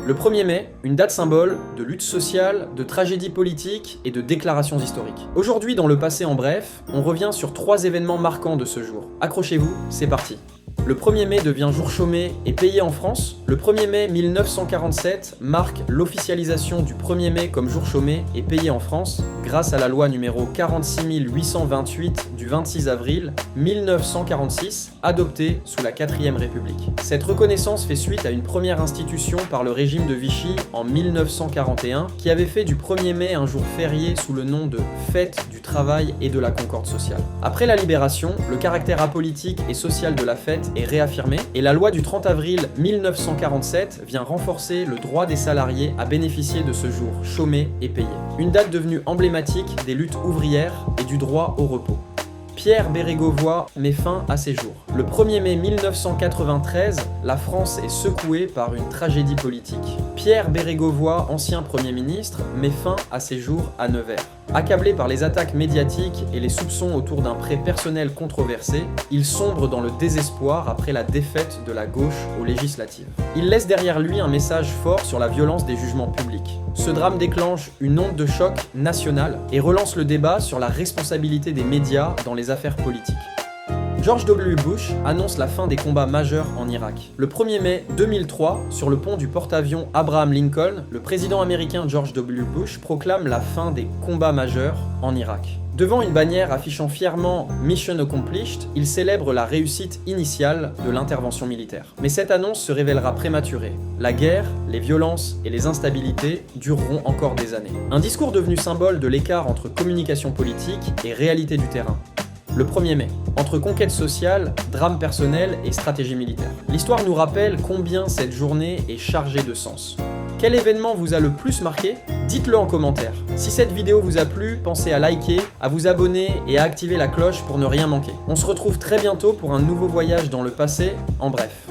Le 1er mai, une date symbole de lutte sociale, de tragédie politique et de déclarations historiques. Aujourd'hui, dans le passé en bref, on revient sur 3 événements marquants de ce jour. Accrochez-vous, c'est parti. Le 1er mai devient jour chômé et payé en France. Le 1er mai 1947 marque l'officialisation du 1er mai comme jour chômé et payé en France grâce à la loi numéro 46828 du 26 avril 1946, adoptée sous la 4ème République. Cette reconnaissance fait suite à une première institution par le régime de Vichy en 1941 qui avait fait du 1er mai un jour férié sous le nom de Fête du travail et de la concorde sociale. Après la libération, le caractère apolitique et social de la fête est réaffirmé et la loi du 30 avril 1947 vient renforcer le droit des salariés à bénéficier de ce jour chômé et payé. Une date devenue emblématique des luttes ouvrières et du droit au repos. Pierre Bérégovoy met fin à ses jours. Le 1er mai 1993, la France est secouée par une tragédie politique. Pierre Bérégovoy, ancien Premier ministre, met fin à ses jours à Nevers. Accablé par les attaques médiatiques et les soupçons autour d'un prêt personnel controversé, il sombre dans le désespoir après la défaite de la gauche aux législatives. Il laisse derrière lui un message fort sur la violence des jugements publics. Ce drame déclenche une onde de choc nationale et relance le débat sur la responsabilité des médias dans les affaires politiques. George W. Bush annonce la fin des combats majeurs en Irak. Le 1er mai 2003, sur le pont du porte-avions Abraham Lincoln, le président américain George W. Bush proclame la fin des combats majeurs en Irak. Devant une bannière affichant fièrement « Mission Accomplished », il célèbre la réussite initiale de l'intervention militaire. Mais cette annonce se révélera prématurée. La guerre, les violences et les instabilités dureront encore des années. Un discours devenu symbole de l'écart entre communication politique et réalité du terrain. Le 1er mai, entre conquête sociale, drame personnel et stratégie militaire. L'histoire nous rappelle combien cette journée est chargée de sens. Quel événement vous a le plus marqué ? Dites-le en commentaire. Si cette vidéo vous a plu, pensez à liker, à vous abonner et à activer la cloche pour ne rien manquer. On se retrouve très bientôt pour un nouveau voyage dans le passé, en bref.